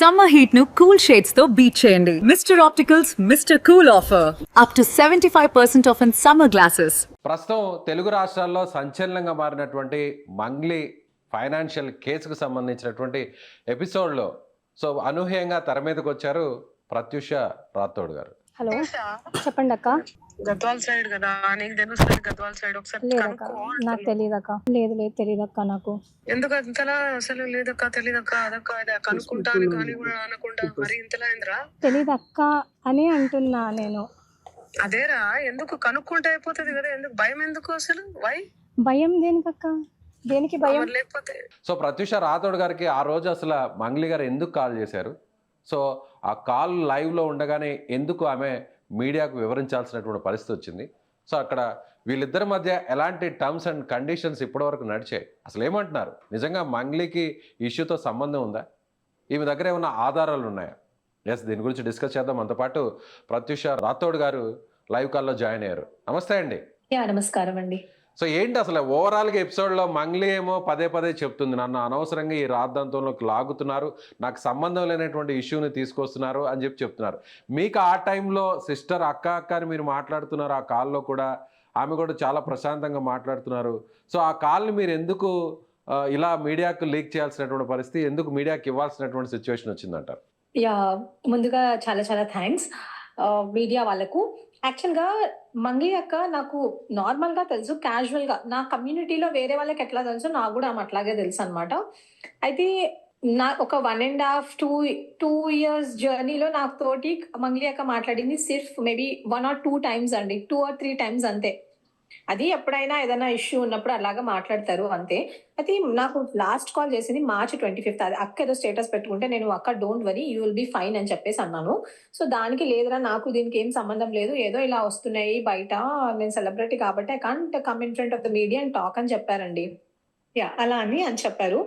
Summer heat ను cool shades తో beat చేయండి. Mister opticals mister cool offer up to 75% of in summer glasses. ప్రస్తుతం తెలుగు రాష్ట్రాల్లో సంచలనంగా మారినటువంటి మంగ్లీ ఫైనాన్షియల్ కేసుకు సంబంధించినటువంటి ఎపిసోడ్లో అనూహ్యంగా తెర మీదకి వచ్చారు ప్రత్యూష రాథోడ్ గారు. హలో చెప్పండి అక్క. గద్వాల్ సైడ్ కదా, నీకు తెలుస్తుంది గద్వాల్ సైడ్. ఒకసారి లేదక్క, నాకు తెలియదు అక్క. లేదు తెలియదు అక్క నాకు. ఎందుకు అంతలా అసలు లేదక్క, తెలియదక్క, అదక్క ఇదే కనుక్కుంటాను కానీ కూడా అనకుండా మరి ఇంతలా అయిందిరా? తెలియదు అక్క అని అంటున్నా నేను. అదేరా, ఎందుకు కనుక్కుంటే అయిపోతుంది కదా, ఎందుకు భయం ఎందుకు అసలు? వై భయం దేనికక్క? దేనికి భయం? లేకపోతే ప్రత్యూష రాథోడ్ గారికి ఆ రోజు అసలు మంగ్లీ గారు ఎందుకు కాల్ చేశారు? ఆ కాల్ లైవ్లో ఉండగానే ఎందుకు ఆమె మీడియాకు వివరించాల్సినటువంటి పరిస్థితి వచ్చింది? అక్కడ వీళ్ళిద్దరి మధ్య ఎలాంటి టర్మ్స్ అండ్ కండిషన్స్ ఇప్పటివరకు నడిచాయి? అసలు ఏమంటున్నారు? నిజంగా మంగ్లీకి ఇష్యూతో సంబంధం ఉందా? ఈమె దగ్గర ఏమైనా ఆధారాలు ఉన్నాయా? దీని గురించి డిస్కస్ చేద్దాం. మనతో పాటు ప్రత్యూష రాథోడ్ గారు లైవ్ కాల్లో జాయిన్ అయ్యారు. నమస్తే అండి. నమస్కారం అండి. ఏంటి అసలు ఓవరాల్గా ఎపిసోడ్లో మంగ్లీ ఏమో పదే చెప్తుంది, నన్ను అనవసరంగా ఈ రాద్ధాంతంలోకి లాగుతున్నారు, నాకు సంబంధం లేనటువంటి ఇష్యూని తీసుకొస్తున్నారు అని చెప్తున్నారు. మీకు ఆ టైంలో సిస్టర్ అక్క అని మీరు మాట్లాడుతున్నారు. ఆ కాల్లో కూడా ఆమె కూడా చాలా ప్రశాంతంగా మాట్లాడుతున్నారు. ఆ కాల్ని మీరు ఎందుకు ఇలా మీడియాకు లీక్ చేయాల్సినటువంటి పరిస్థితి, ఎందుకు మీడియాకి ఇవ్వాల్సినటువంటి సిచ్యువేషన్ వచ్చిందంటారు? ముందుగా చాలా థ్యాంక్స్ మీడియా వాళ్ళకు. యాక్చువల్గా మంగ్లీ అక్క నాకు నార్మల్గా తెలుసు, క్యాజువల్గా నా కమ్యూనిటీలో వేరే వాళ్ళకి ఎట్లా తెలుసు నాకు కూడా ఆమె అట్లాగే తెలుసు అనమాట. అయితే నా ఒక 1.5 2 years జర్నీలో నాకు తోటి మంగ్లీ అక్క మాట్లాడింది సిర్ఫ్ మేబీ 1 or 2 times అండి, 2 or 3 times అంతే. అది ఎప్పుడైనా ఏదైనా ఇష్యూ ఉన్నప్పుడు అలాగా మాట్లాడతారు అంతే. అయితే నాకు లాస్ట్ కాల్ చేసింది March 25th. అది అక్క ఏదో స్టేటస్ పెట్టుకుంటే నేను అక్క don't worry you will be fine అని చెప్పేసి అన్నాను. దానికి లేదురా, నాకు దీనికి ఏం సంబంధం లేదు, ఏదో ఇలా వస్తున్నాయి బయట, నేను సెలబ్రిటీ కాబట్టి I can't come in front of the media and talk అని చెప్పారండి. అలా అని చెప్పారు.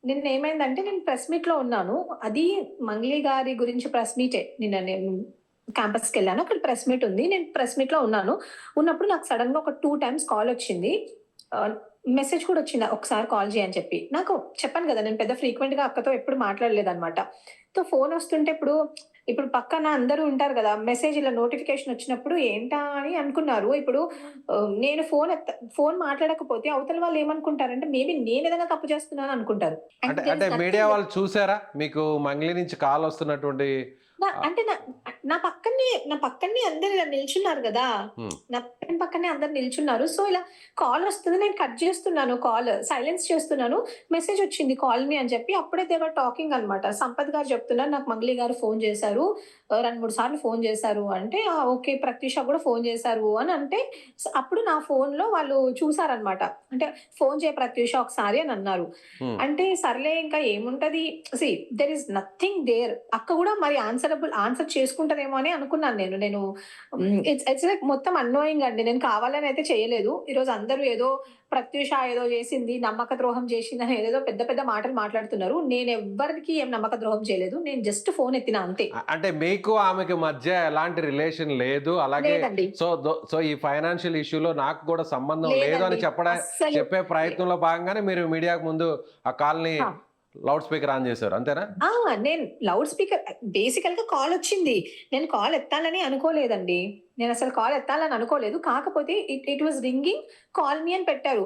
నిన్న ఏమైందంటే నేను ప్రెస్ మీట్ లో ఉన్నాను. అది మంగ్లీ గారి గురించి ప్రెస్ మీటే. నేను క్యాంపస్కి వెళ్ళాను, అక్కడ ప్రెస్ మీట్ ఉంది, నేను ప్రెస్ మీట్ లో ఉన్నప్పుడు నాకు సడన్ గా ఒక 2 times కాల్ వచ్చింది, మెసేజ్ కూడా వచ్చింది ఒకసారి కాల్ చేయని చెప్పి. నాకు చెప్పాను కదా నేను పెద్ద ఫ్రీక్వెంట్ గా అక్కతో ఎప్పుడు మాట్లాడలేదు అనమాట. ఫోన్ వస్తుంటే ఇప్పుడు పక్కన అందరూ ఉంటారు కదా, మెసేజ్ ఇలా నోటిఫికేషన్ వచ్చినప్పుడు ఏంటా అని అనుకున్నారు. ఇప్పుడు నేను ఫోన్ మాట్లాడకపోతే అవతల వాళ్ళు ఏమనుకుంటారంటే మేబీ నేను ఏదైనా తప్పు చేస్తున్నాను అనుకుంటారు. అంటే మీడియా వాళ్ళు చూసారా మీకు మంగ్లీ నుంచి కాల్ వస్తున్నటువంటి? అంటే నా పక్కనే అందరు ఇలా నిల్చున్నారు కదా, నా పక్కనే అందరు నిల్చున్నారు. ఇలా కాల్ వస్తుంది, నేను కట్ చేస్తున్నాను, కాల్ సైలెన్స్ చేస్తున్నాను, మెసేజ్ వచ్చింది కాల్ మీ అని చెప్పి. అప్పుడే దేవర్ టాకింగ్ అనమాట. సంపత్ గారు చెప్తున్నారు నాకు మంగ్లీ గారు ఫోన్ చేశారు, 2-3 సార్లు ఫోన్ చేశారు అంటే, ఓకే ప్రత్యూష కూడా ఫోన్ చేశారు అని అంటే, అప్పుడు నా ఫోన్ లో వాళ్ళు చూసారనమాట. అంటే ఫోన్ చేయ ప్రత్యూష ఒకసారి అని అన్నారు. అంటే సర్లే ఇంకా ఏముంటది, దెర్ ఇస్ నథింగ్ దేర్. అక్క కూడా మరి ఆన్సర్ చేసుకుంటదేమో అని అనుకున్నాను నేను. ఇట్స్ లైక్ మొత్తం అన్నోయింగ్ అండి. నేను కావాలని అయితే చేయలేదు. ఈరోజు అందరూ ఏదో ప్రత్యూష ఏదో చేసింది, నమ్మక ద్రోహం చేసింది అని ఏదేదో పెద్ద మాటలు మాట్లాడుతున్నారు. నేను ఎవ్వరికి ఏం నమ్మక ద్రోహం చేయలేదు, నేను జస్ట్ ఫోన్ ఎత్తిన అంతే. అంటే మీకు ఆమెకి మధ్య ఎలాంటి రిలేషన్ లేదు, అలాగే ఈ ఫైనాన్షియల్ ఇష్యూలో నాకు కూడా సంబంధం లేదు అని చెప్పే ప్రయత్నంలో భాగంగానే మీరు మీడియాకు ముందు ఆ కాల్ని లౌడ్ స్పీకర్ ఆన్ చేశారు, అంతేనా? నేను లౌడ్ స్పీకర్ బేసికల్ గా కాల్ వచ్చింది, నేను కాల్ ఎత్తాలని అనుకోలేదండి. నేను అసలు కాల్ ఎత్తాలని అనుకోలేదు. కాకపోతే it was ringing, call me అని పెట్టారు.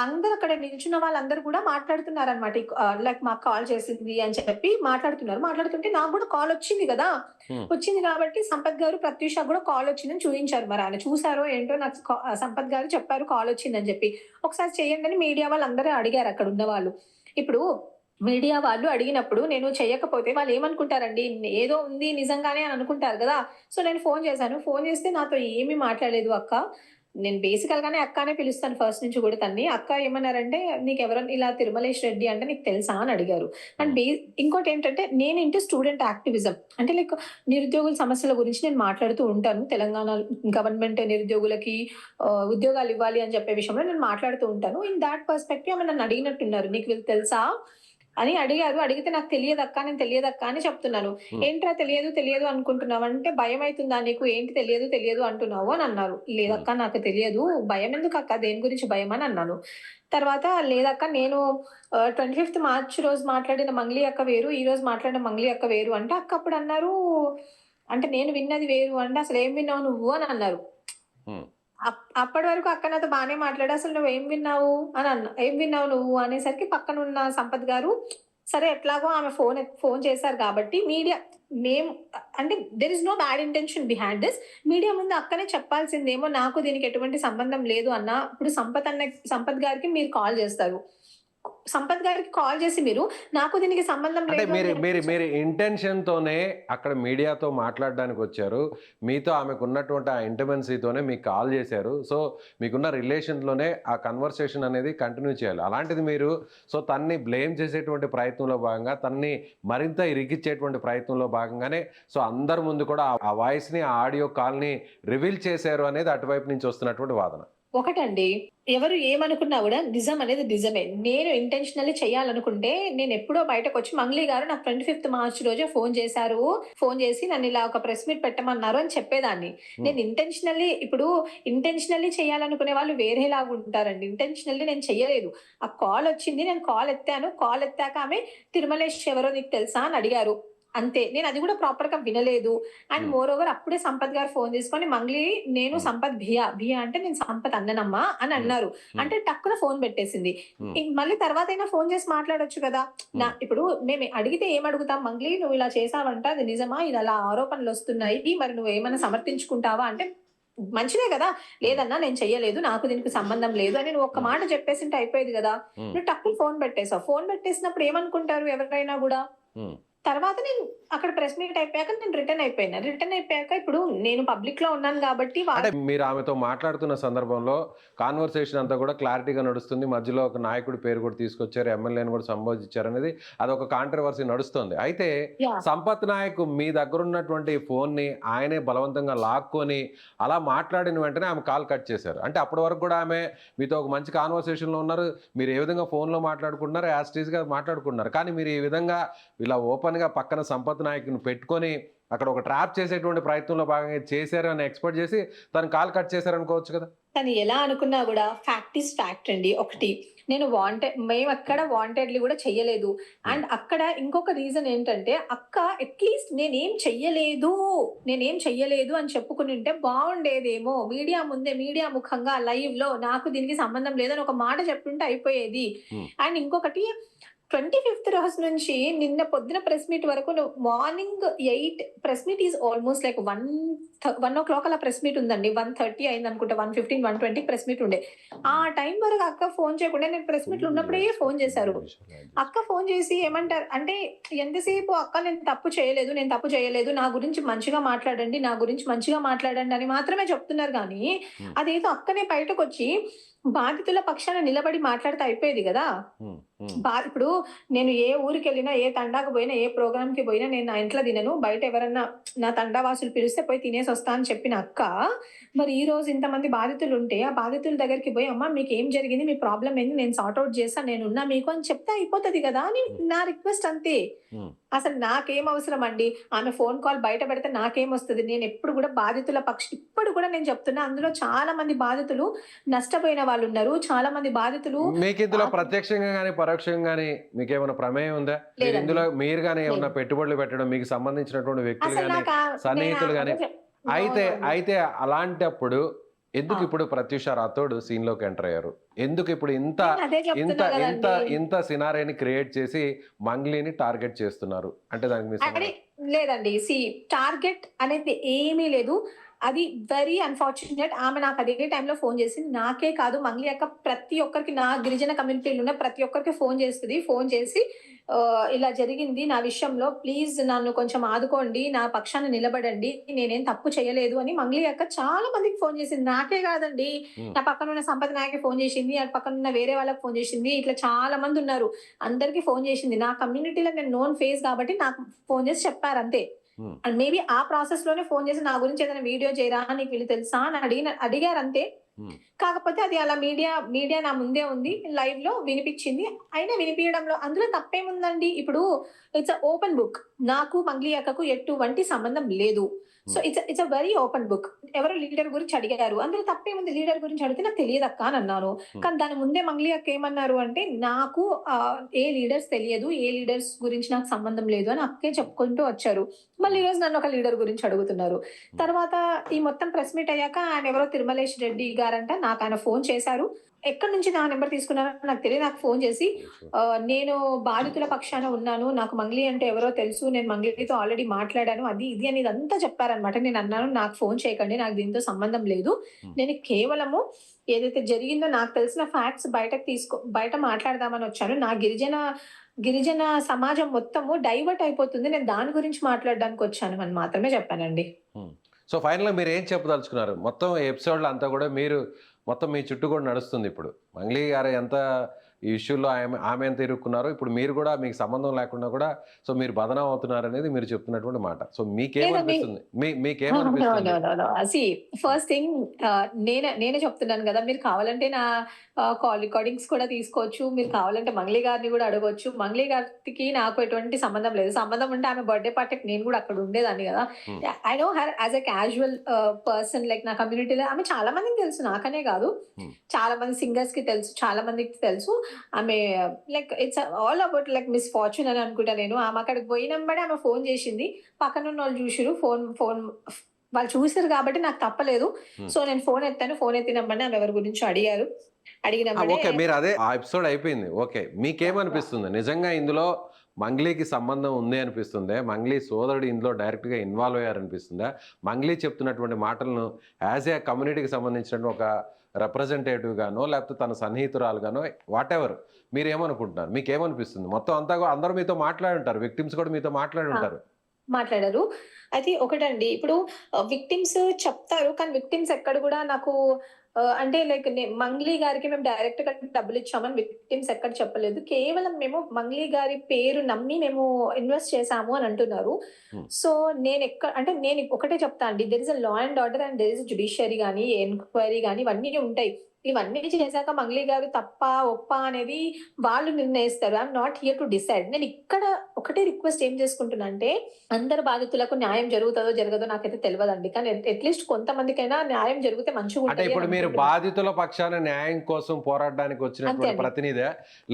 అందరు అక్కడ నిల్చున్న వాళ్ళందరూ కూడా మాట్లాడుతున్నారు అనమాట. లైక్ మాకు కాల్ చేసింది అని చెప్పి మాట్లాడుతుంటే నాకు కూడా కాల్ వచ్చింది కదా. వచ్చింది కాబట్టి సంపత్ గారు ప్రత్యూష కూడా కాల్ వచ్చిందని చూపించారు. మరి ఆయన చూసారో ఏంటో, నాకు సంపత్ గారు చెప్పారు కాల్ వచ్చిందని చెప్పి. ఒకసారి చేయండి అని మీడియా వాళ్ళు అందరూ అడిగారు అక్కడ ఉన్న వాళ్ళు. ఇప్పుడు మీడియా వాళ్ళు అడిగినప్పుడు నేను చేయకపోతే వాళ్ళు ఏమనుకుంటారండి, ఏదో ఉంది నిజంగానే అని అనుకుంటారు కదా. నేను ఫోన్ చేశాను. ఫోన్ చేస్తే నాతో ఏమీ మాట్లాడలేదు అక్క. నేను బేసికల్ గానే అక్క అనే పిలుస్తాను ఫస్ట్ నుంచి కూడా తన్ని. అక్క ఏమన్నారంటే నీకు ఎవరైనా ఇలా తిరుమలేష్ రెడ్డి అంటే నీకు తెలుసా అని అడిగారు. అండ్ ఇంకోటి ఏంటంటే నేను ఇంటూ స్టూడెంట్ యాక్టివిజం, అంటే లైక్ నిరుద్యోగుల సమస్యల గురించి నేను మాట్లాడుతూ ఉంటాను. తెలంగాణ గవర్నమెంట్ నిరుద్యోగులకి ఉద్యోగాలు ఇవ్వాలి అని చెప్పే విషయంలో నేను మాట్లాడుతూ ఉంటాను. ఇన్ దాట్ పర్స్పెక్టివ్ ఆమె నన్ను అడిగినట్టున్నారు, నీకు తెలుసా అని అడిగారు. అడిగితే నాకు తెలియదక్క, నేను తెలియదక్క అని చెప్తున్నాను. ఏంట్రా తెలియదు అనుకుంటున్నావు అంటే, భయం అవుతుందా నీకు, ఏంటి తెలియదు అంటున్నావు అని అన్నారు. లేదక్క నాకు తెలియదు, భయం ఎందుకు అక్క, దేని గురించి భయం అని అన్నాను. తర్వాత లేదక్క నేను 25th మార్చ్ రోజు మాట్లాడిన మంగ్లీ అక్క వేరు, ఈ రోజు మాట్లాడిన మంగ్లీ అక్క వేరు అంటే, అక్క అప్పుడు అన్నారు అంటే నేను విన్నది వేరు అంటే, అసలు ఏం విన్నావు నువ్వు అని అన్నారు. అప్పటి వరకు అక్క నాతో బాగానే మాట్లాడు, అసలు నువ్వు ఏం విన్నావు అని ఏం విన్నావు నువ్వు అనేసరికి పక్కన ఉన్న సంపత్ గారు, సరే ఎట్లాగో ఆమె ఫోన్ చేశారు కాబట్టి మీడియా మేము అంటే there is no bad intention behind this, media ముందు అక్కనే చెప్పాల్సిందేమో, నాకు దీనికి ఎటువంటి సంబంధం లేదు అన్న. ఇప్పుడు సంపత్ గారికి మీరు కాల్ చేస్తారు, సంపత్ గారికి కాల్ చేసి మీరు నాకు దీనికి సంబంధం అంటే లేదు మీరు ఇంటెన్షన్ తోనే అక్కడ మీడియాతో మాట్లాడడానికి వచ్చారు, మీతో ఆమెకు ఉన్నటువంటి ఆ ఇంటిమెన్సీతోనే మీకు కాల్ చేశారు. సో మీకున్న రిలేషన్లోనే ఆ కన్వర్సేషన్ అనేది కంటిన్యూ చేయాలి. అలాంటిది మీరు సో తన్ని బ్లేమ్ చేసేటువంటి ప్రయత్నంలో భాగంగా, తన్ని మరింత ఇరికిచ్చేటువంటి ప్రయత్నంలో భాగంగానే సో అందరి ముందు కూడా ఆ వాయిస్ని, ఆ ఆడియో కాల్ని రివీల్ చేశారు అనేది అటువైపు నుంచి వస్తున్నటువంటి వాదన. ఒకటండి, ఎవరు ఏమనుకున్నా కూడా నిజం అనేది నిజమే. నేను ఇంటెన్షనల్లీ చేయాలనుకుంటే నేను ఎప్పుడో బయటకు వచ్చి, మంగ్లీ గారు నాకు 25th మార్చ్ రోజే ఫోన్ చేశారు, ఫోన్ చేసి నన్ను ఇలా ఒక ప్రెస్ మీట్ పెట్టమన్నారు అని చెప్పేదాన్ని. నేను ఇంటెన్షనల్లీ చేయాలనుకునే వాళ్ళు వేరేలాగా ఉంటారండి. ఇంటెన్షనల్లీ నేను చెయ్యలేదు. ఆ కాల్ వచ్చింది, నేను కాల్ ఎత్తాను. కాల్ ఎత్తాక ఆమె తిరుమలేష్ ఎవరో నీకు తెలుసా అని అడిగారు, అంతే. నేను అది కూడా ప్రాపర్ గా వినలేదు. అండ్ మోర్ ఓవర్ అప్పుడే సంపత్ గారు ఫోన్ తీసుకొని, మంగ్లీ నేను సంపత్ భియా అంటే నేను సంపత్ అన్ననమ్మా అని అన్నారు. అంటే టక్కున ఫోన్ పెట్టేసింది. మళ్ళీ తర్వాత అయినా ఫోన్ చేసి మాట్లాడొచ్చు కదా. ఇప్పుడు మేము అడిగితే ఏం అడుగుతాం, మంగ్లీ నువ్వు ఇలా చేసావంట, అది నిజమా, ఇది అలా ఆరోపణలు వస్తున్నాయి, మరి నువ్వు ఏమైనా సమర్థించుకుంటావా అంటే మంచిదే కదా. లేదన్నా నేను చెయ్యలేదు, నాకు దీనికి సంబంధం లేదు అని నువ్వు ఒక్క మాట చెప్పేసింటే అయిపోయేది కదా. నువ్వు టక్కున ఫోన్ పెట్టేసావు. ఫోన్ పెట్టేసినప్పుడు ఏమనుకుంటారు ఎవరైనా కూడా. తర్వాత నేను అక్కడ ప్రెస్ మీట్ అయిపోయాక నేను రిటర్న్ అయిపోయాక ఇప్పుడు నేను పబ్లిక్ లో ఉన్నాను కాబట్టి అంటే మీరు ఆమెతో మాట్లాడుతున్న సందర్భంలో కాన్వర్సేషన్ అంతా కూడా క్లారిటీగా నడుస్తుంది. మధ్యలో ఒక నాయకుడి పేరు కూడా తీసుకొచ్చారు, ఎమ్మెల్యేని కూడా సంబోధించారు అనేది అదొక కాంట్రవర్సీ నడుస్తుంది. అయితే సంపత్ నాయక్ మీ దగ్గర ఉన్నటువంటి ఫోన్ ని ఆయనే బలవంతంగా లాక్కొని అలా మాట్లాడిన వెంటనే ఆమె కాల్ కట్ చేశారు. అంటే అప్పటి వరకు కూడా ఆమె మీతో ఒక మంచి కాన్వర్సేషన్ లో ఉన్నారు, మీరు ఏ విధంగా ఫోన్ లో మాట్లాడుకుంటున్నారు, యాస్టీజ్ గా మాట్లాడుకుంటున్నారు. కానీ మీరు ఈ విధంగా ఇలా ఓపెన్ గా పక్కన సంపత్ నాయకుని పెట్టుకొని అక్కడ ఒక ట్రాప్ చేసేటువంటి ప్రయత్నంలో భాగంగా చేశారు అని ఎక్స్పెక్ట్ చేసి తను కాల్ కట్ చేశారు అనుకోవచ్చు కదా. తను ఎలా అనుకున్నా కూడా ఫ్యాక్ట్ ఈస్ ఫ్యాక్ట్ అండి. ఒకటి, నేను మేము అక్కడ వాంటెడ్లీ కూడా చెయ్యలేదు. అండ్ అక్కడ ఇంకొక రీజన్ ఏంటంటే, అక్క అట్లీస్ట్ నేనేం చెయ్యలేదు అని చెప్పుకుని ఉంటే బాగుండేదేమో. మీడియా ముఖంగా లైవ్ లో నాకు దీనికి సంబంధం లేదని ఒక మాట చెప్పుంటే అయిపోయేది. అండ్ ఇంకొకటి, 25th రోజు నుంచి నిన్న పొద్దున ప్రెస్ మీట్ వరకు morning 8 press meet is almost like 1 o'clock అలా ప్రెస్ మీట్ ఉందండి. 1:30 అయింది అనుకుంటా, 1:15, 1:20 ప్రెస్ మీట్ ఉండే. ఆ టైం వరకు అక్క ఫోన్ చేయకుండా నేను ప్రెస్ మీట్ లో ఉన్నప్పుడే ఫోన్ చేశారు. అక్క ఫోన్ చేసి ఏమంటారు అంటే, ఎంతసేపు అక్క నేను తప్పు చేయలేదు, నా గురించి మంచిగా మాట్లాడండి అని మాత్రమే చెప్తున్నారు. కానీ అదేదో అక్కనే బయటకు వచ్చి బాధితుల పక్షాన నిలబడి మాట్లాడితే అయిపోయేది కదా. ఇప్పుడు నేను ఏ ఊరికి వెళ్ళినా, ఏ తండాకు పోయినా, ఏ ప్రోగ్రామ్ కి పోయినా నేను నా ఇంట్లో తినను, బయట ఎవరన్నా నా తండావాసులు పిలిస్తే పోయి తినేసి వస్తా అని చెప్పిన అక్క, మరి ఈ రోజు ఇంతమంది బాధితులు ఉంటే ఆ బాధితుల దగ్గరికి పోయి, అమ్మ మీకు ఏం జరిగింది, మీ ప్రాబ్లం ఏంది, నేను సార్ట్అవుట్ చేస్తాను, నేనున్నా మీకు అని చెప్తే అయిపోతుంది కదా అని నా రిక్వెస్ట్ అంతే. అసలు నాకేం అవసరం అండి, ఆమె ఫోన్ కాల్ బయట పెడితే నాకేం వస్తుంది. నేను ఎప్పుడు కూడా బాధితుల ఇప్పుడు కూడా నేను చెప్తున్నా, అందులో చాలా మంది బాధితులు నష్టపోయిన వాళ్ళు ఉన్నారు, చాలా మంది బాధితులు. మీకు ఇందులో ప్రత్యక్షంగా కానీ పరోక్షంగా కానీ మీకు ఏమైనా ప్రమేయం ఉందా? ఇందులో మీరు కానీ ఏమైనా పెట్టుబడులు పెట్టడం, మీకు సంబంధించినటువంటి వ్యక్తులు కానీ సన్నిహితులు కానీ అయితే అలాంటప్పుడు ఎందుకు ఇప్పుడు ప్రత్యూష రాథోడ్ సీన్ లోకి ఎంటర్ అయ్యారు? ఎందుకు ఇప్పుడు ఇంత సినారీని క్రియేట్ చేసి మంగ్లీని టార్గెట్ చేస్తున్నారు అంటే దానికి లేదండి. టార్గెట్ అనేది ఏమీ లేదు. అది వెరీ అన్ఫార్చునేట్. ఆమె నాకు అదే టైంలో ఫోన్ చేసింది. నాకే కాదు, మంగ్లీ అక్క ప్రతి ఒక్కరికి, నా గిరిజన కమ్యూనిటీలో ఉన్న ప్రతి ఒక్కరికి ఫోన్ చేస్తుంది. ఫోన్ చేసి ఇలా జరిగింది నా విషయంలో, ప్లీజ్ నన్ను కొంచెం ఆదుకోండి, నా పక్షాన నిలబడండి, నేనేం తప్పు చేయలేదు అని మంగ్లీ అక్క చాలా మందికి ఫోన్ చేసింది. నాకే కాదండి, నా పక్కన ఉన్న సంపద నాయకి ఫోన్ చేసింది, ఆ పక్కన ఉన్న వేరే వాళ్ళకి ఫోన్ చేసింది, ఇట్లా చాలా మంది ఉన్నారు, అందరికి ఫోన్ చేసింది. నా కమ్యూనిటీలో నేను నోన్ ఫేస్ కాబట్టి నాకు ఫోన్ చేసి చెప్పారు అంతే. అండ్ మేబీ ఆ ప్రాసెస్ లోనే ఫోన్ చేసి నా గురించి ఏదైనా వీడియో చేయరా, నీకు వీళ్ళు తెలుసా అని అడిగారు అంతే. కాకపోతే అది అలా మీడియా నా ముందే ఉంది, లైవ్ లో వినిపించింది. అయినా వినిపించడంలో అందులో తప్పేముందండి? ఇప్పుడు ఇట్స్ ఓపెన్ బుక్. నాకు మంగ్లీ అక్కకు ఎటువంటి సంబంధం లేదు. So it's very open book. ఎవరో లీడర్ గురించి అడిగారు, అందులో తప్పేముంది? లీడర్ గురించి అడిగితే నాకు తెలియదక్క అని అన్నాను. కానీ దాని ముందే మంగ్లీ అక్క ఏమన్నారు అంటే, నాకు ఏ లీడర్స్ తెలియదు, ఏ లీడర్స్ గురించి నాకు సంబంధం లేదు అని అక్కే చెప్పుకుంటూ వచ్చారు. మళ్ళీ ఈ రోజు నన్ను ఒక లీడర్ గురించి అడుగుతున్నారు. తర్వాత ఈ మొత్తం ప్రెస్ మీట్ అయ్యాక ఆయన ఎవరో తిరుమలేష్ రెడ్డి గారంట, నాకు ఆయన ఫోన్ చేశారు. ఎక్కడి నుంచి నా నెంబర్ తీసుకున్నారో నాకు తెలియదు. నాకు ఫోన్ చేసి నేను బాధితుల పక్షాన ఉన్నాను, నాకు మంగ్లీ అంటే ఎవరో తెలుసు, నేను మంగ్లీతో ఆల్రెడీ మాట్లాడాను, అది ఇది అని ఇదంతా చెప్పారనమాట. నేను అన్నాను, నాకు ఫోన్ చేయకండి, నాకు దీంతో సంబంధం లేదు. నేను కేవలము ఏదైతే జరిగిందో నాకు తెలిసిన ఫ్యాక్ట్స్ బయట మాట్లాడదామని వచ్చాను. నా గిరిజన సమాజం మొత్తము డైవర్ట్ అయిపోతుంది, నేను దాని గురించి మాట్లాడడానికి వచ్చాను అని మాత్రమే చెప్పానండి. సో ఫైనల్గా మీరు ఏం చెప్పదలుచుకున్నారు? మొత్తం ఎపిసోడ్లో అంతా కూడా మీరు మొత్తం మీ చుట్టూ కూడా నడుస్తుంది. ఇప్పుడు మంగ్లీ గారు ఎంత ఈ ఇష్యూలో ఆమె ఎంత ఇరుక్కున్నారో, ఇప్పుడు మీరు కూడా మీకు సంబంధం లేకుండా కూడా సో మీరు బదనం అవుతున్నారు అనేది మీరు చెప్తున్నటువంటి మాట. సో మీకేమనిపిస్తుంది? మీకేమనిపిస్తుంది? ఫస్ట్ థింగ్, నేనే చెప్తున్నాను కదా, మీరు కావాలంటే నా కాల్ రికార్డింగ్స్ కూడా తీసుకోవచ్చు, మీరు కావాలంటే మంగ్లీ గారిని కూడా అడగవచ్చు. మంగ్లీ గారికి నాకు ఎటువంటి సంబంధం లేదు. సంబంధం ఉంటే ఆమె బర్త్డే పార్టీకి నేను కూడా అక్కడ ఉండేదాన్ని కదా. I know her as a casual person. Like నా కమ్యూనిటీలో ఆమె చాలా మందికి తెలుసు, నాకనే కాదు, చాలా మంది సింగర్స్ కి తెలుసు, చాలా మందికి తెలుసు. ఆమె like it's all about like miss fortune అని అనుకుంటా నేను. ఆమె అక్కడికి పోయినప్పుడే ఆమె ఫోన్ చేసింది, పక్కన ఉన్న వాళ్ళు చూసిరు, ఫోన్ వాళ్ళు చూసారు కాబట్టి నాకు తప్పలేదు. సో నేను ఫోన్ ఎత్తాను, ఫోన్ ఎత్తినమ్మని ఆమె ఎవరి గురించి అడిగారు. ఓకే, మీరు అదే ఆ ఎపిసోడ్ అయిపోయింది. ఓకే, మీకేమనిపిస్తుంది? నిజంగా ఇందులో మంగ్లీకి సంబంధం ఉంది అనిపిస్తుందే? మంగ్లీ సోదరుడు ఇందులో డైరెక్ట్గా ఇన్వాల్వ్ అయ్యారనిపిస్తుందా? మంగ్లీ చెప్తున్నటువంటి మాటలను యాజ్ ఏ కమ్యూనిటీకి సంబంధించినటువంటి ఒక రిప్రజెంటేటివ్ గానో లేకపోతే తన సన్నిహితురాలు గానో వాట్ ఎవర్, మీరు ఏమనుకుంటున్నారు? మీకేమనిపిస్తుంది? మొత్తం అంతా అందరూ మీతో మాట్లాడి ఉంటారు, విక్టిమ్స్ కూడా మీతో మాట్లాడి ఉంటారు. మాట్లాడారు. అయితే ఒకటండి, ఇప్పుడు విక్టిమ్స్ చెప్తారు, కానీ విక్టిమ్స్ ఎక్కడ కూడా నాకు అంటే లైక్ మంగ్లీ గారికి మేము డైరెక్ట్ గా డబ్బులు ఇచ్చామని విక్టిమ్స్ ఎక్కడ చెప్పలేదు. కేవలం మేము మంగ్లీ గారి పేరు నమ్మి మేము ఇన్వెస్ట్ చేశాము అని అంటున్నారు. సో నేను ఒకటే చెప్తా అండి, there is a law and order and there is judiciary కానీ, ఎంక్వైరీ కానీ, ఇవన్నీ ఉంటాయి. ఇవన్నీ చేశాక మంగ్లీ గారు తప్ప ఒప్ప అనేది వాళ్ళు నిర్ణయిస్తారు. I'm not here to decide. నేను ఇక్కడ ఒకటే రిక్వెస్ట్ ఏం చేసుకుంటున్నా అంటే, అందరు బాధితులకు న్యాయం జరుగుతుందో జరగదో నాకైతే తెలియదండి, కానీ అట్లీస్ట్ కొంతమందికైనా న్యాయం జరిగితే మంచిగా అంటే ఇప్పుడు మీరు బాధితుల పక్షాన న్యాయం కోసం పోరాడడానికి వచ్చినటువంటి ప్రతినిధి,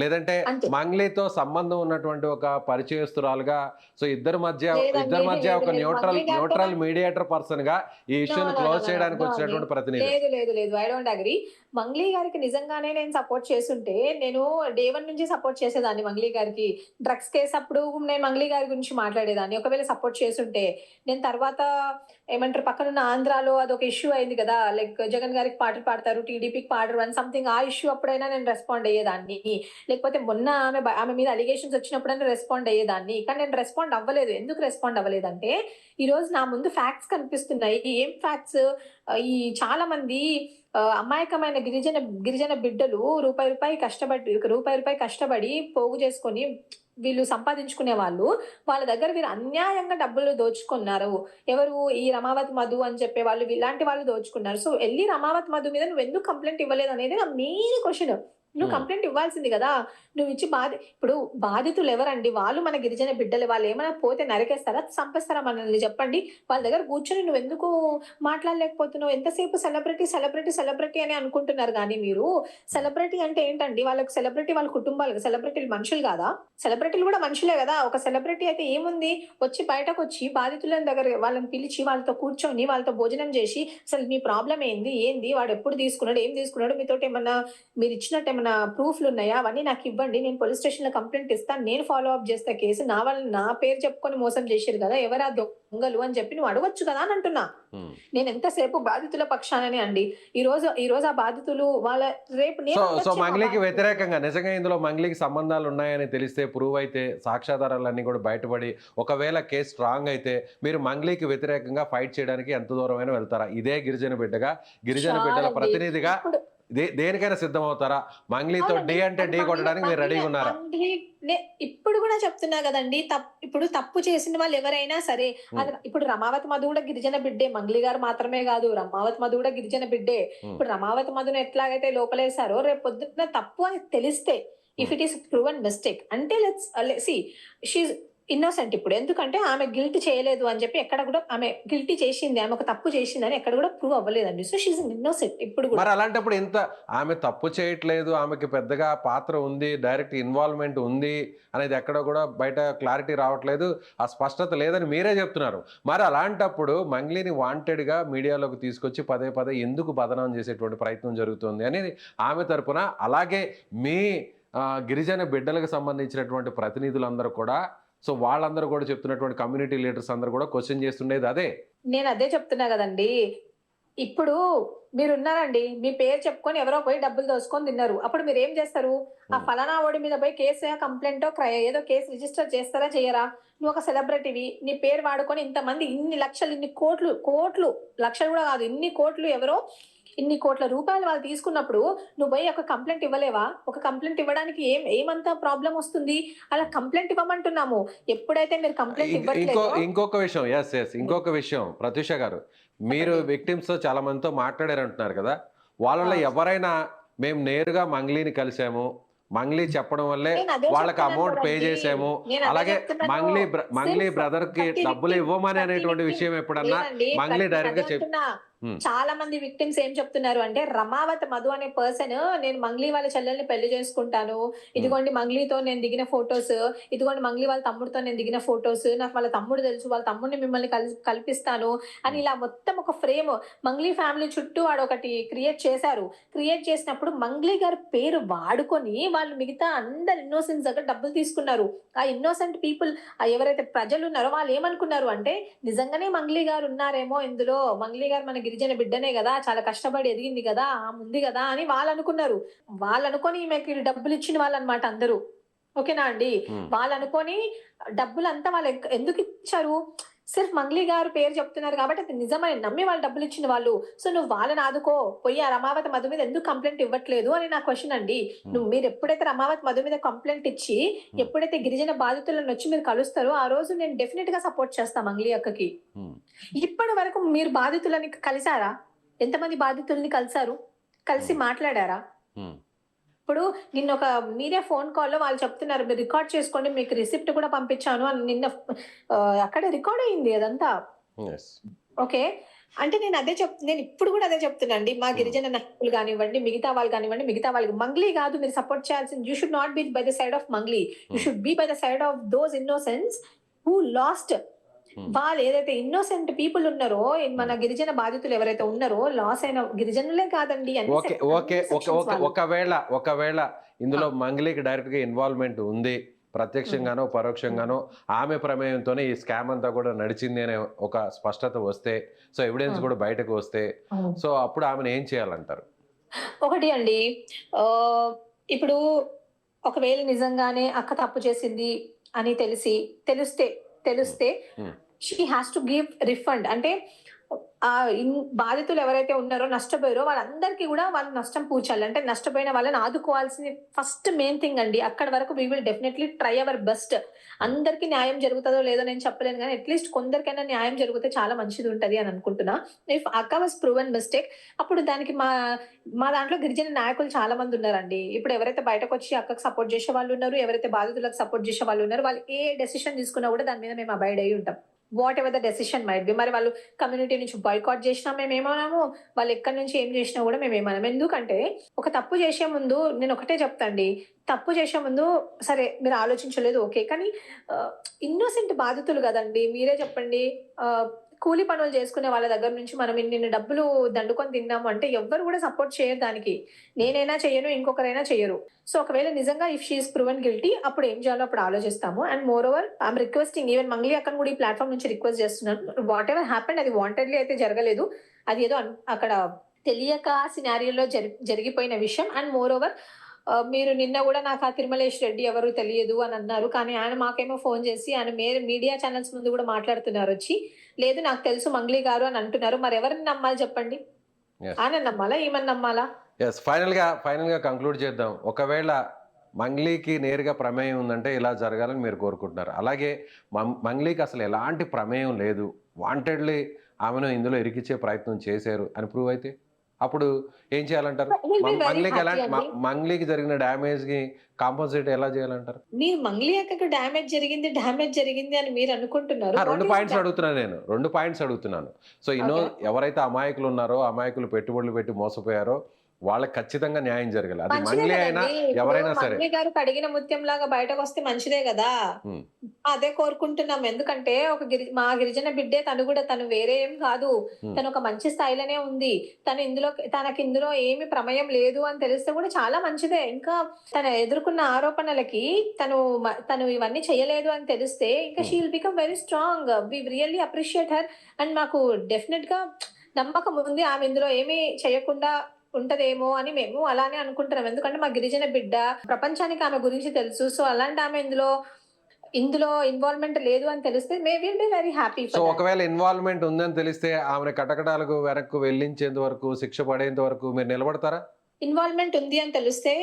లేదంటే మంగ్లీతో సంబంధం ఉన్నటువంటి ఒక పరిచయస్తురాలుగా, సో ఇద్దరి మధ్య ఒక న్యూట్రల్ మీడియేటర్ పర్సన్ గా ఈ ఇష్యూని క్లోజ్ చేయడానికి వచ్చినటువంటి ప్రతినిధి? లేదు, ఐ డోంట్ అగ్రీ. మంగ్లీ గారికి నిజంగానే నేను సపోర్ట్ చేస్తుంటే, నేను డే 1 నుంచి సపోర్ట్ చేసేదాన్ని మంగ్లీ గారికి. డ్రగ్స్ కేసు అప్పుడు నేను మంగ్లీ గారి గురించి మాట్లాడేదాన్ని. ఒకవేళ సపోర్ట్ చేస్తుంటే, నేను తర్వాత ఏమంటారు, పక్కనున్న ఆంధ్రాలో అదొక ఇష్యూ అయింది కదా, లైక్ జగన్ గారికి పాటలు పాడతారు, టీడీపీకి పాడరు అని సంథింగ్, ఆ ఇష్యూ అప్పుడైనా నేను రెస్పాండ్ అయ్యేదాన్ని. లేకపోతే మొన్న ఆమె మీద అలిగేషన్స్ వచ్చినప్పుడైనా రెస్పాండ్ అయ్యేదాన్ని. కానీ నేను రెస్పాండ్ అవ్వలేదు. ఎందుకు రెస్పాండ్ అవ్వలేదంటే, ఈ రోజు నా ముందు ఫ్యాక్ట్స్ కనిపిస్తున్నాయి. ఏం ఫ్యాక్ట్స్? ఈ చాలా మంది అమాయకమైన గిరిజన బిడ్డలు రూపాయి కష్టపడి పోగు చేసుకొని వీళ్ళు సంపాదించుకునే వాళ్ళ దగ్గర వీరు అన్యాయంగా డబ్బులు దోచుకున్నారు. ఎవరు? ఈ రమావతి మధు అని చెప్పే వాళ్ళు, ఇలాంటి వాళ్ళు దోచుకున్నారు. సో వెళ్ళి రమావతి మధు మీద నువ్వు ఎందుకు కంప్లైంట్ ఇవ్వలేదు అనేది నా మెయిన్ క్వశ్చన్. నువ్వు కంప్లైంట్ ఇవ్వాల్సింది కదా. నువ్వు ఇచ్చి ఇప్పుడు బాధితులు ఎవరండి? వాళ్ళు మన గిరిజన బిడ్డలు. వాళ్ళు ఏమైనా పోతే నరికేస్తారా, చంపేస్తారా మనల్ని? చెప్పండి. వాళ్ళ దగ్గర కూర్చొని నువ్వు ఎందుకు మాట్లాడలేకపోతున్నావు? ఎంతసేపు సెలబ్రిటీ అని అనుకుంటున్నారు. కానీ మీరు సెలబ్రిటీ అంటే ఏంటండి? వాళ్ళకి సెలబ్రిటీ వాళ్ళ కుటుంబాలు, సెలబ్రిటీలు మనుషులు కాదా? సెలబ్రిటీలు కూడా మనుషులే కదా. ఒక సెలబ్రిటీ అయితే ఏముంది, వచ్చి బయటకు వచ్చి బాధితుల దగ్గర వాళ్ళని పిలిచి వాళ్ళతో కూర్చొని వాళ్ళతో భోజనం చేసి, అసలు మీ ప్రాబ్లం ఏంది, వాడు ఎప్పుడు తీసుకున్నాడు, ఏం తీసుకున్నాడు, మీతో ఏమన్నా మీరు ఇచ్చినట్టు ఏమన్నా ప్రూఫ్లు ఉన్నాయా, అవన్నీ నాకు ఇవ్వండి, నేను పోలీస్ స్టేషన్ లో కంప్లైంట్ ఇస్తాను, నేను ఫాలో అప్ చేస్తా కేసు. నా పేరు చెప్పుకొని మోసం చేశారు కదా, ఎవరా దొంగలు అని చెప్పి నువ్వు అడగొచ్చు కదా అని అంటున్నా. నేను ఎంతసేపు బాధితుల పక్షాననే అండి. ఈ రోజు ఆ బాధితులు వాళ్ళ రేపు సో మంగ్లీకి వ్యతిరేకంగా నిజంగా ఇందులో మంగ్లీకి సంబంధాలు ఉన్నాయని తెలిస్తే, ప్రూవ్ అయితే, సాక్ష్యాధారాలన్నీ కూడా బయటపడి ఒకవేళ కేసు స్ట్రాంగ్ అయితే, మీరు మంగ్లీకి వ్యతిరేకంగా ఫైట్ చేయడానికి ఎంత దూరమైనా వెళ్తారా? ఇదే గిరిజన బిడ్డల ప్రతినిధిగా దేనికైనా సిద్ధం అవుతారా? మంగ్లీతో డే అంటే డే కొట్టడానికి మీరు రెడీగా ఉన్నారా? ఇప్పుడు కూడా చెప్తున్నా కదండి, ఇప్పుడు తప్పు చేసిన వాళ్ళు ఎవరైనా సరే, ఇప్పుడు రమావతి మధు కూడా గిరిజన బిడ్డే, మంగ్లీ గారు మాత్రమే కాదు, రమావతి మధు కూడా గిరిజన బిడ్డే. ఇప్పుడు రమావతి మధును ఎట్లాగైతే లోపలేసారో, రేపు పొద్దున్న తప్పు అని తెలిస్తే, if it is proven mistake అంటే లెట్స్ సి షీఈ్ ఇన్నోసెంట్. ఇప్పుడు ఎందుకంటే ఆమె గిల్ట్ చేయలేదు అని చెప్పి ఎక్కడ కూడా, ఆమె గిల్టీ చేసింది, ఆమె ఒక తప్పు చేసిందని ఎక్కడ కూడా ప్రూవ్ అవ్వలేదండి. సో షీఈ్ ఇన్నోసెంట్ ఇప్పుడు కూడా. మరి అలాంటప్పుడు ఇంత ఆమె తప్పు చేయట్లేదు, ఆమెకి పెద్దగా పాత్ర ఉంది, డైరెక్ట్ ఇన్వాల్వ్మెంట్ ఉంది అనేది ఎక్కడ కూడా బయట క్లారిటీ రావట్లేదు, ఆ స్పష్టత లేదని మీరే చెప్తున్నారు. మరి అలాంటప్పుడు మంగ్లీని వాంటెడ్గా మీడియాలోకి తీసుకొచ్చి పదే పదే ఎందుకు బదనాం చేసేటువంటి ప్రయత్నం జరుగుతుంది అనేది ఆమె తరపున, అలాగే మీ గిరిజన బిడ్డలకు సంబంధించినటువంటి ప్రతినిధులందరూ కూడా, సో వాళ్ళందరూ కూడా చెప్తున్నటువంటి కమ్యూనిటీ లీడర్స్ అందరూ కూడా క్వశ్చన్ చేస్తుండేది అదే. నేను అదే చెప్తున్నా కదండి. ఇప్పుడు మీరు ఉన్నారండి, మీ పేరు చెప్పుకొని ఎవరో పోయి డబ్బులు దోసుకొని తిన్నారు, అప్పుడు మీరు ఏం చేస్తారు? ఆ ఫలానా ఓడి మీద పోయి కేసు కంప్లైంట్ ఏదో కేసు రిజిస్టర్ చేస్తారా చేయరా? నువ్వు ఒక సెలబ్రిటీవి, నీ పేరు వాడుకొని ఇంతమంది ఇన్ని లక్షలు, ఇన్ని కోట్లు లక్షలు కూడా కాదు, ఇన్ని కోట్లు ఎవరో ఇన్ని కోట్ల రూపాయలు వాళ్ళు తీసుకున్నప్పుడు నువ్వు పోయి ఒక కంప్లైంట్ ఇవ్వలేవా? ఒక కంప్లైంట్ ఇవ్వడానికి ఏమంత ప్రాబ్లం వస్తుంది? అలా కంప్లైంట్ ఇవ్వమంటున్నాము. ఎప్పుడైతే మీరు కంప్లైంట్ ఇవ్వట్లేదో, ఇంకొక విషయం ప్రత్యూష గారు, మీరు విక్టిమ్స్ చాలా మందితో మాట్లాడారంటున్నారు కదా, వాళ్ళలో ఎవరైనా మేము నేరుగా మంగ్లీని కలిసాము, మంగ్లీ చెప్పడం వల్లే వాళ్ళకి అమౌంట్ పే చేసాము, అలాగే మంగ్లీ బ్రదర్ కి డబ్బులు ఇవ్వమని అనేటువంటి విషయం ఎప్పుడన్నా మంగ్లీ డైరెక్ట్ గా చెప్పి చాలా మంది విక్టిమ్స్ ఏం చెప్తున్నారు అంటే, రమావతి మధు అనే పర్సన్ నేను మంగ్లీ వాళ్ళ చెల్లెల్ని పెళ్లి చేసుకుంటాను, ఇదిగోండి మంగ్లీతో నేను దిగిన ఫొటోస్, ఇదిగోండి మంగ్లీ వాళ్ళ తమ్ముడితో నేను దిగిన ఫొటోస్, నాకు వాళ్ళ తమ్ముడు తెలుసు, వాళ్ళ తమ్ముడిని మిమ్మల్ని కల్పిస్తాను అని ఇలా మొత్తం ఒక ఫ్రేమ్ మంగ్లీ ఫ్యామిలీ చుట్టూ వాడొకటి క్రియేట్ చేశారు. క్రియేట్ చేసినప్పుడు మంగ్లీ గారి పేరు వాడుకొని వాళ్ళు మిగతా అందరు ఇన్నోసెంట్స్ దగ్గర డబ్బులు తీసుకున్నారు. ఆ ఇన్నోసెంట్ పీపుల్, ఎవరైతే ప్రజలు ఉన్నారో వాళ్ళు ఏమనుకున్నారు అంటే, నిజంగానే మంగ్లీ గారు ఉన్నారేమో ఇందులో, మంగ్లీ గారు మన గిరిజన బిడ్డనే కదా, చాలా కష్టపడి ఎదిగింది కదా, ఉంది కదా అని వాళ్ళు అనుకున్నారు. వాళ్ళు అనుకొని ఈమెకి డబ్బులు ఇచ్చిన వాళ్ళు అనమాట అందరూ. ఓకేనా అండి? వాళ్ళు అనుకొని డబ్బులు అంతా వాళ్ళు ఎందుకు ఇచ్చారు? సిర్ఫ్ మంగ్లీ గారు పేరు చెప్తున్నారు కాబట్టి అది నిజమని నమ్మి వాళ్ళు డబ్బులు ఇచ్చిన వాళ్ళు. సో నువ్వు వాళ్ళని ఆదుకో, పోయి ఆ రమావతి మధు మీద ఎందుకు కంప్లైంట్ ఇవ్వట్లేదు అని నా క్వశ్చన్ అండి. మీరు ఎప్పుడైతే రమావతి మధు మీద కంప్లైంట్ ఇచ్చి ఎప్పుడైతే గిరిజన బాధితులను వచ్చి మీరు కలుస్తారో, ఆ రోజు నేను డెఫినెట్ గా సపోర్ట్ చేస్తా మంగ్లీ అక్కకి. ఇప్పటి వరకు మీరు బాధితులని కలిసారా? ఎంతమంది బాధితుల్ని కలిసి మాట్లాడారా? ఇప్పుడు నిన్న ఒక మీరే ఫోన్ కాల్లో వాళ్ళు చెప్తున్నారు, మీరు రికార్డ్ చేసుకోండి, మీకు రిసిప్ట్ కూడా పంపించాను అని. నిన్న అక్కడ రికార్డ్ అయింది అదంతా. ఓకే, అంటే నేను ఇప్పుడు కూడా అదే చెప్తున్నా అండి. మా గిరిజన నాయకులు కానివ్వండి, మిగతా వాళ్ళకి మంగ్లీ కాదు మీరు సపోర్ట్ చేయాల్సింది. You should not be by the side of Mangli, you should be by the side of those innocents who last. వాళ్ళు ఏదైతే ఇన్నోసెంట్ పీపుల్ ఉన్నారో, మన గిరిజన బాధితులు ఎవరైతే ఉన్నారో, లాస్ అయిన గిరిజనులే కాదండి. ఒకవేళ ఇందులో మంగ్లీకి డైరెక్ట్ గా ఇన్వాల్వ్మెంట్ ఉంది, ప్రత్యక్షంగానో పరోక్షంగానో ఆమె ప్రమేయంతోనే ఈ స్కామ్ అంతా కూడా నడిచింది అనే ఒక స్పష్టత వస్తే, సో ఎవిడెన్స్ కూడా బయటకు వస్తే, సో అప్పుడు ఆమెను ఏం చేయాలంటారు? ఒకటి అండి, ఇప్పుడు ఒకవేళ నిజంగానే అక్క తప్పు చేసింది అని తెలిస్తే she has to give refund. అంటే బాధితులు ఎవరైతే ఉన్నారో, నష్టపోయారో వాళ్ళందరికీ కూడా వాళ్ళు నష్టం పూడ్చాలి. అంటే నష్టపోయిన వాళ్ళని ఆదుకోవాల్సింది ఫస్ట్ మెయిన్ థింగ్ అండి. అక్కడ వరకు we will definitely try our best. అందరికీ న్యాయం జరుగుతుందో లేదో నేను చెప్పలేను, కానీ అట్లీస్ట్ కొందరికైనా న్యాయం జరిగితే చాలా మంచిది ఉంటది అని అనుకుంటున్నా. ఇఫ్ అక్క వాస్ ప్రూవెన్ మిస్టేక్, అప్పుడు దానికి మా దాంట్లో గిరిజన నాయకులు చాలా మంది ఉన్నారండి. ఇప్పుడు ఎవరైతే బయటకు వచ్చి అక్కకు సపోర్ట్ చేసే వాళ్ళు ఉన్నారు, ఎవరైతే బాధితులకు సపోర్ట్ చేసే వాళ్ళు ఉన్నారు, వాళ్ళు ఏ డెసిషన్ తీసుకున్నా కూడా దాని మీద మేము అబైడ్ అయ్యి ఉంటాం. What ever the decision might be. మరి వాళ్ళు కమ్యూనిటీ నుంచి బాయ్కాట్ చేసినా మేమేమన్నాము, వాళ్ళు ఎక్కడి నుంచి ఏం చేసినా కూడా మేమేమన్నాం. ఎందుకంటే ఒక తప్పు చేసే ముందు నేను ఒకటే చెప్తాండి, తప్పు చేసే ముందు సరే మీరు ఆలోచించలేదు ఓకే, కానీ ఇన్నోసెంట్ బాధితులు కదండి. మీరే చెప్పండి, కూలి పనులు చేసుకునే వాళ్ళ దగ్గర నుంచి మనం ఇన్ని డబ్బులు దండుకొని తిన్నాము అంటే ఎవ్వరు కూడా సపోర్ట్ చేయరు దానికి. నేనైనా చెయ్యను, ఇంకొకరైనా చెయ్యరు. సో ఒకవేళ నిజంగా ఇఫ్ షీఈస్ ప్రూవెన్ గిల్టీ, అప్పుడు ఏం చేయాలో అప్పుడు ఆలోచిస్తాము. And more over I'm requesting, even Mangli అక్కను కూడా ఈ ప్లాట్ఫామ్ నుంచి రిక్వెస్ట్ చేస్తున్నాను, వాట్ ఎవర్ హ్యాపెండ్ అది వాంటెడ్లీ అయితే జరగలేదు, అది ఏదో అక్కడ తెలియక సినారియోలో జరిగిపోయిన విషయం. అండ్ మోర్ ఓవర్ మీరు నిన్న కూడా నాకు ఆ తిరుమలేష్ రెడ్డి ఎవరు తెలియదు అని అన్నారు, కానీ ఆయన మాకేమో ఫోన్ చేసి ఆయన మీడియా ఛానల్స్ ముందు కూడా మాట్లాడుతున్నారు వచ్చి, లేదు నాకు తెలుసు మంగ్లీ గారు అని అంటున్నారు. మరి ఎవరిని నమ్మాలి చెప్పండి? ఆయన నమ్మాలా, ఈమెను నమ్మాలా? ఎస్, ఫైనల్గా కంక్లూడ్ చేద్దాం. ఒకవేళ మంగ్లీకి నేరుగా ప్రమేయం ఉందంటే ఇలా జరగాలని మీరు కోరుకుంటున్నారు. అలాగే మంగ్లీకి అసలు ఎలాంటి ప్రమేయం లేదు, వాంటెడ్లీ ఆమెను ఇందులో ఇరికిచ్చే ప్రయత్నం చేశారు అని ప్రూవ్ అయితే అప్పుడు ఏం చేయాలంటారు? He'll be very మంగ్లీకి happy అండి. మంగ్లీకి జరిగిన డ్యామేజ్కి కాంపన్సేట్ ఎలా చేయాలంటారు? మీరు మంగ్లీ అక్కకు డ్యామేజ్ జరిగింది అని మీరు అనుకుంటున్నారు. రెండు What is పాయింట్స్ that? అడుగుతున్నాను నేను, 2 పాయింట్స్ అడుగుతున్నాను. సో ఎవరైతే అమాయకులు ఉన్నారో, అమాయకులు పెట్టుబడులు పెట్టి మోసపోయారో వాళ్ళకి ఖచ్చితంగా న్యాయం జరగాలి. అది మంచిదే మంగ్లీ అయినా కదండి. ఇప్పుడు ఎవరైనా సరే. మంగ్లీ గారు కడిగిన ముత్యం లాగా బయటకు వస్తే మంచిదే కదా. ఉమ్, అదే కోరుకుంటున్నాం. ఎందుకంటే మా గిరిజన బిడ్డే, తను వేరే ఏం కాదు. తను ఒక మంచి స్థాయిలోనే ఉంది. తనకి ఇందులో ఏమి ప్రమేయం లేదు అని తెలిస్తే కూడా చాలా మంచిదే. ఇంకా తను ఎదుర్కొన్న ఆరోపణలకి తను ఇవన్నీ చేయలేదు అని తెలిస్తే ఇంకా she will become very strong. We really appreciate her. And మాకు డెఫినెట్ గా నమ్మకం ఉంది ఆమె ఇందులో ఏమీ చేయకుండా ఉంటదేమో అని మేము అలానే అనుకుంటున్నాం. ఎందుకంటే మా గిరిజన బిడ్డ, ప్రపంచానికి ఆమె గురించి తెలుసు. సో అలాంటి ఆమె ఇందులో ఇన్వాల్వ్మెంట్ లేదు అని తెలిస్తే may will be very happy. So ఒకవేళ ఇన్వాల్వ్మెంట్ ఉందని తెలిస్తే ఆమె కటకటాలకు వెనక్కు వెళ్ళించేంత వరకు, శిక్ష పడేంత వరకు మీరు నిలబడతారా? ఇన్వాల్వ్మెంట్ ఉంది అని తెలిస్తే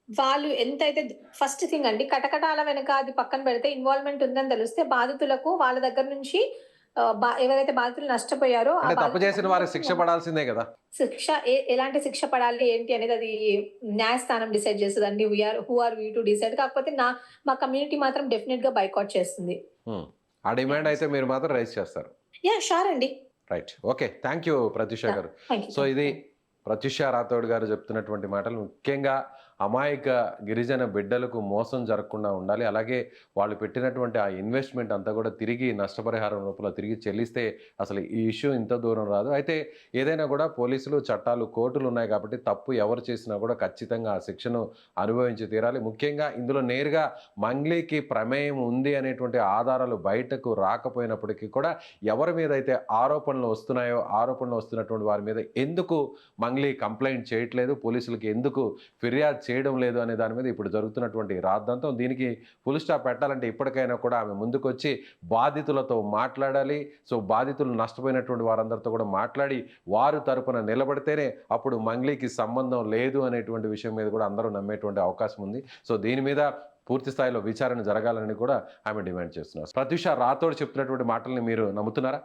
వాళ్ళు ఎంతైతే, ఫస్ట్ థింగ్ అండి, కటకటాల వెనక అది పక్కన పెడితే ఇన్వాల్వ్మెంట్ ఉందని తెలిస్తే బాధితులకు వాళ్ళ దగ్గర నుంచి ఎవరైతే బాధితులు నష్టపోయారో అంటే తప్పు చేసిన వారికి శిక్ష పడాల్సిందే కదా. శిక్ష ఎలాంటి శిక్ష పడాలి ఏంటి అనేది అది న్యాయస్థానం డిసైడ్ చేస్తుందండి. Who are we to decide. కాకపోతే మా కమ్యూనిటీ మాత్రం డెఫినెట్ గా బైకాట్ చేస్తుంది. ఆ డిమాండ్ అయితే మీరు మాత్రం రైజ్ చేస్తారు. యా షూర్ అండి. Right, okay, thank you Pratyusha గారు. సో ఇది ప్రత్యూష రాథోడ్ గారు చెప్తున్నటువంటి మాటలు. ముఖ్యంగా అమాయక గిరిజన బిడ్డలకు మోసం జరగకుండా ఉండాలి. అలాగే వాళ్ళు పెట్టినటువంటి ఆ ఇన్వెస్ట్మెంట్ అంతా కూడా తిరిగి నష్టపరిహారం రూపంలో తిరిగి చెల్లిస్తే అసలు ఈ ఇష్యూ ఇంత దూరం రాదు. అయితే ఏదైనా కూడా పోలీసులు, చట్టాలు, కోర్టులు ఉన్నాయి కాబట్టి తప్పు ఎవరు చేసినా కూడా ఖచ్చితంగా ఆ శిక్షను అనుభవించి తీరాలి. ముఖ్యంగా ఇందులో నేరుగా మంగ్లీకి ప్రమేయం ఉంది అనేటువంటి ఆధారాలు బయటకు రాకపోయినప్పటికీ కూడా ఎవరి మీద అయితే ఆరోపణలు వస్తున్నటువంటి వారి మీద ఎందుకు మంగ్లీ కంప్లైంట్ చేయట్లేదు, పోలీసులకి ఎందుకు ఫిర్యాదు చేయడం లేదు అనే దాని మీద ఇప్పుడు జరుగుతున్నటువంటి రాద్ధాంతం. దీనికి ఫుల్ స్టాప్ పెట్టాలంటే ఇప్పటికైనా కూడా ఆమె ముందుకొచ్చి బాధితులతో మాట్లాడాలి. సో బాధితులు నష్టపోయినటువంటి వారందరితో కూడా మాట్లాడి వారు తరపున నిలబడితేనే అప్పుడు మంగ్లీకి సంబంధం లేదు అనేటువంటి విషయం మీద కూడా అందరూ నమ్మేటువంటి అవకాశం ఉంది. సో దీని మీద పూర్తి స్థాయిలో విచారణ జరగాలని కూడా ఆమె డిమాండ్ చేస్తున్నారు. ప్రత్యూష రాథోడ్ చెప్తున్నటువంటి మాటల్ని మీరు నమ్ముతున్నారా?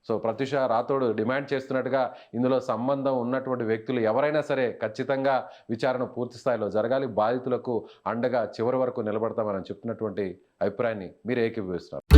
సో ప్రత్యూష రాథోడ్ డిమాండ్ చేస్తున్నట్టుగా ఇందులో సంబంధం ఉన్నటువంటి వ్యక్తులు ఎవరైనా సరే ఖచ్చితంగా విచారణ పూర్తి స్థాయిలో జరగాలి. బాధితులకు అండగా చివరి వరకు నిలబడతామని చెప్పినటువంటి అభిప్రాయాన్ని మీరు ఏకీభవిస్తున్నారు.